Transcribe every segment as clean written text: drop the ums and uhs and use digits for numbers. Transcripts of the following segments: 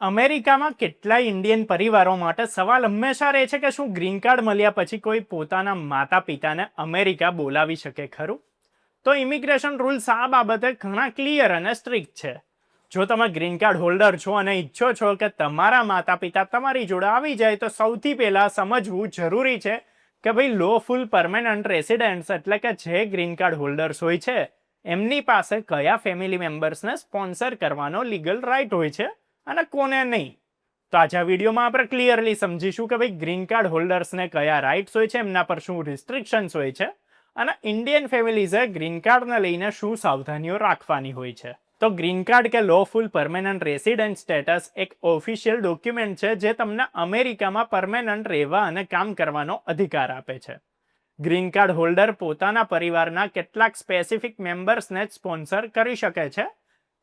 અમેરિકામાં કેટલાય ઇન્ડિયન પરિવારો માટે સવાલ હંમેશા રહે છે કે શું ગ્રીન કાર્ડ મળ્યા પછી કોઈ પોતાના માતા પિતાને અમેરિકા બોલાવી શકે ખરું? તો ઇમિગ્રેશન રૂલ્સ આ બાબતે ઘણા ક્લિયર અને સ્ટ્રિક્ટ છે. જો તમે ગ્રીન કાર્ડ હોલ્ડર છો અને ઈચ્છો છો કે તમારા માતા પિતા તમારી જોડે આવી જાય તો સૌથી પહેલાં સમજવું જરૂરી છે કે ભાઈ લોફુલ પરમેનન્ટ રેસિડેન્ટ્સ એટલે કે જે ગ્રીન કાર્ડ હોલ્ડર્સ હોય છે એમની પાસે કયા ફેમિલી મેમ્બર્સને સ્પોન્સર કરવાનો લીગલ રાઇટ હોય છે અને કોને નહીં. તો આજે આ વિડીયોમાં આપણે ક્લિયરલી સમજીશું કે ભાઈ ગ્રીન કાર્ડ હોલ્ડર્સને કયા રાઇટ્સ હોય છે, એમના પર શું રિસ્ટ્રિક્શન્સ હોય છે અને ઇન્ડિયન ફેમિલીઝે ગ્રીન કાર્ડને લઈને શું સાવધાનીઓ રાખવાની હોય છે. તો ગ્રીન કાર્ડ કે લોફુલ પરમેનન્ટ રેસિડન્ટ સ્ટેટસ એક ઓફિશિયલ ડોક્યુમેન્ટ છે જે તમને અમેરિકામાં પરમેનન્ટ રહેવા અને કામ કરવાનો અધિકાર આપે છે. ગ્રીન કાર્ડ હોલ્ડર પોતાના પરિવારના કેટલાક સ્પેસિફિક મેમ્બર્સને જ સ્પોન્સર કરી શકે છે.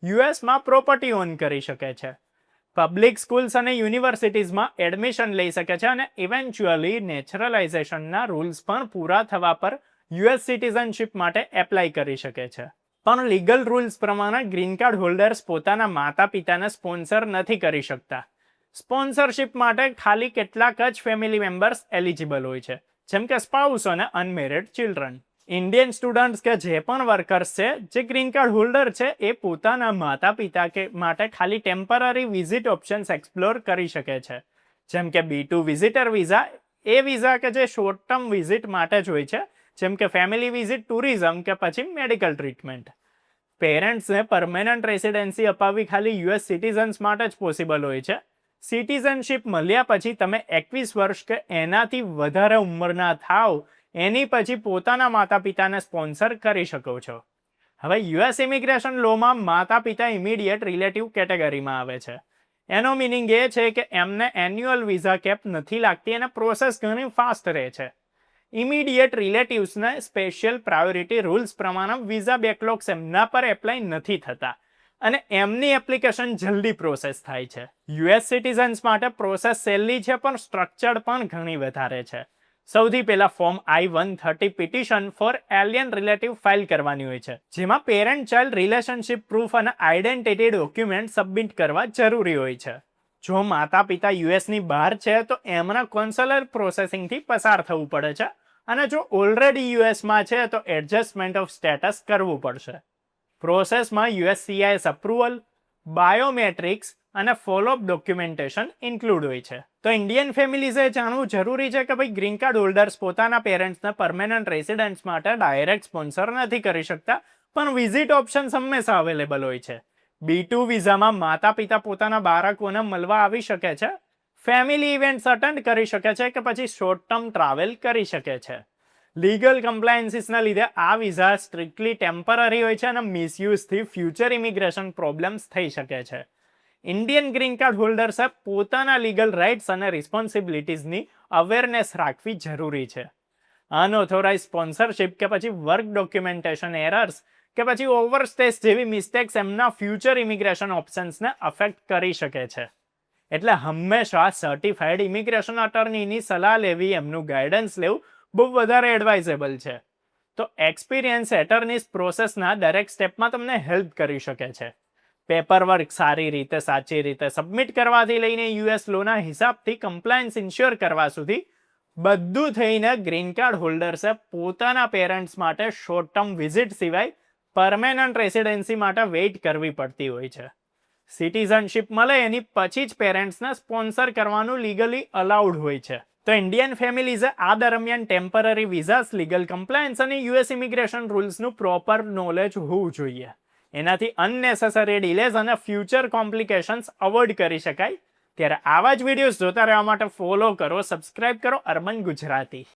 યુએસમાં પ્રોપર્ટી ઓન કરી શકે છે, પબ્લિક સ્કૂલ્સ અને યુનિવર્સિટીઝમાં એડમિશન લઈ શકે છે અને ઇવેન્ચ્યુઅલી નેચરલાઇઝેશનના રૂલ્સ પણ પૂરા થવા પર યુએસ સિટીઝનશિપ માટે એપ્લાય કરી શકે છે. પણ લીગલ રૂલ્સ પ્રમાણે ગ્રીન કાર્ડ હોલ્ડર્સ પોતાના માતા પિતાને સ્પોન્સર નથી કરી શકતા. સ્પોન્સરશિપ માટે ખાલી કેટલાક જ ફેમિલી મેમ્બર્સ એલિજિબલ હોય છે, જેમ કે સ્પાઉસ અને અનમેરિડ ચિલ્ડ્રન. ઇન્ડિયન સ્ટુડન્ટ્સ કે જે પણ વર્કર્સ છે જે ગ્રીન કાર્ડ હોલ્ડર છે એ પોતાના માતા પિતા કે માટે ખાલી ટેમ્પરરી વિઝિટ ઓપ્શન્સ એક્સપ્લોર કરી શકે છે, જેમ કે B2 વિઝિટર વિઝા, એ વિઝા કે જે શોર્ટ ટર્મ વિઝિટ માટે જ હોય છે, જેમ કે ફેમિલી વિઝિટ, ટુરિઝમ કે પછી મેડિકલ ટ્રીટમેન્ટ. પેરેન્ટ્સને પરમેનન્ટ રેસિડેન્સી અપાવવી ખાલી યુએસ સિટીઝન્સ માટે જ પોસિબલ હોય છે. સિટીઝનશિપ મળ્યા પછી તમે 21 વર્ષ કે એનાથી વધારે ઉંમરના થાવ એની પછી પોતાના માતા પિતાને સ્પોન્સર કરી શકો છો. હવે યુએસ ઇમિગ્રેશન લોમાં માતા પિતા ઇમિડિયેટ રિલેટિવ કેટેગરીમાં આવે છે. એનો મિનિંગ એ છે કે એમને એન્યુઅલ વિઝા કેપ નથી લાગતી અને પ્રોસેસ ઘણી ફાસ્ટ રહે છે. ઇમિડિયેટ રિલેટિવ્સને સ્પેશિયલ પ્રાયોરિટી રૂલ્સ પ્રમાણે વિઝા બેકલોગ્સ એમના પર એપ્લાય નથી થતા અને એમની એપ્લિકેશન જલ્દી પ્રોસેસ થાય છે. યુએસ સિટીઝન્સ માટે પ્રોસેસ સહેલી છે પણ સ્ટ્રક્ચર્ડ પણ ઘણી વધારે છે. સૌથી પહેલા form I-130 petition for alien relative file કરવાની હોય છે, જેમાં પેરેન્ટ ચાઇલ્ડ રિલેશનશિપ પ્રૂફ અને આઈડેન્ટિટી ડોક્યુમેન્ટ સબમિટ કરવા જરૂરી હોય છે. જો માતા પિતા યુએસની બહાર છે તો એમના કોન્સ્યુલર પ્રોસેસિંગથી પસાર થવું પડે છે અને જો ઓલરેડી યુએસમાં છે તો એડજસ્ટમેન્ટ ઓફ સ્ટેટસ કરવું પડશે. પ્રોસેસમાં USCIS અપ્રુવલ, બાયોમેટ્રિક્સ અને ફોલોઅપ ડોક્યુમેન્ટેશન ઇન્ક્લુડ હોય છે. તો ઇન્ડિયન ફેમિલીઝે જાણવું જરૂરી છે કે ભાઈ ગ્રીન કાર્ડ હોલ્ડર્સ પોતાના પેરેન્ટ્સને પરમેનન્ટ રેસિડન્ટ્સ માટે ડાયરેક્ટ સ્પોન્સર નથી કરી શકતા, પણ વિઝિટ ઓપ્શન્સ હંમેશા અવેલેબલ હોય છે. B2 વિઝામાં માતા પિતા પોતાના બાળકોને મળવા આવી શકે છે, ફેમિલી ઇવેન્ટ્સ અટેન્ડ કરી શકે છે કે પછી શોર્ટ ટર્મ ટ્રાવેલ કરી શકે છે. લીગલ કમ્પ્લાયન્સીસના લીધે આ વિઝા સ્ટ્રિક્ટલી ટેમ્પરરી હોય છે અને મિસયુઝથી ફ્યુચર ઇમિગ્રેશન પ્રોબ્લેમ્સ થઈ શકે છે. ઇન્ડિયન ગ્રીન કાર્ડ હોલ્ડર્સે પોતાના લીગલ રાઇટ્સ અને રિસ્પોન્સિબિલિટીઝની અવેરનેસ રાખવી જરૂરી છે. અનઓથોરાઇઝ સ્પોન્સરશિપ કે પછી વર્ક ડોક્યુમેન્ટેશન એરર્સ કે પછી ઓવરસ્ટેસ જેવી મિસ્ટેક્સ એમના ફ્યુચર ઇમિગ્રેશન ઓપ્શન્સને અફેક્ટ કરી શકે છે. એટલે હંમેશા સર્ટિફાઈડ ઇમિગ્રેશન અટર્નીની સલાહ લેવી, એમનું ગાઈડન્સ લેવું બહુ વધારે એડવાઇઝેબલ છે. તો એક્સપિરિયન્સ એટર્નીઝ પ્રોસેસના દરેક સ્ટેપમાં તમને હેલ્પ કરી શકે છે. પેપરવર્ક સારી રીતે સાચી રીતે સબમિટ કરવાથી લઈને યુએસ લોના હિસાબથી કમ્પ્લાયન્સ ઇન્શ્યોર કરવા સુધી બધું થઈને ગ્રીન કાર્ડ હોલ્ડર્સે પોતાના પેરેન્ટ્સ માટે શોર્ટ ટર્મ વિઝિટ સિવાય પરમેનન્ટ રેસિડેન્સી માટે વેઇટ કરવી પડતી હોય છે. સિટીઝનશિપ મળે એની પછી જ પેરેન્ટ્સને સ્પોન્સર કરવાનું લીગલી અલાઉડ હોય છે. તો ઇન્ડિયન ફેમિલીઝે આ દરમિયાન ટેમ્પરરી વિઝાસ, લીગલ કમ્પ્લાયન્સ અને યુએસ ઇમિગ્રેશન રૂલ્સનું પ્રોપર નોલેજ હોવું જોઈએ. એનાથી અનનેસેસરી ડિલેઝ અને ફ્યુચર કોમ્પ્લિકેશન્સ અવોઇડ કરી શકાય. ત્યારે આવા જ વિડીયોઝ જોતા રહેવા માટે ફોલો કરો, સબસ્ક્રાઇબ કરો અર્બન ગુજરાતી.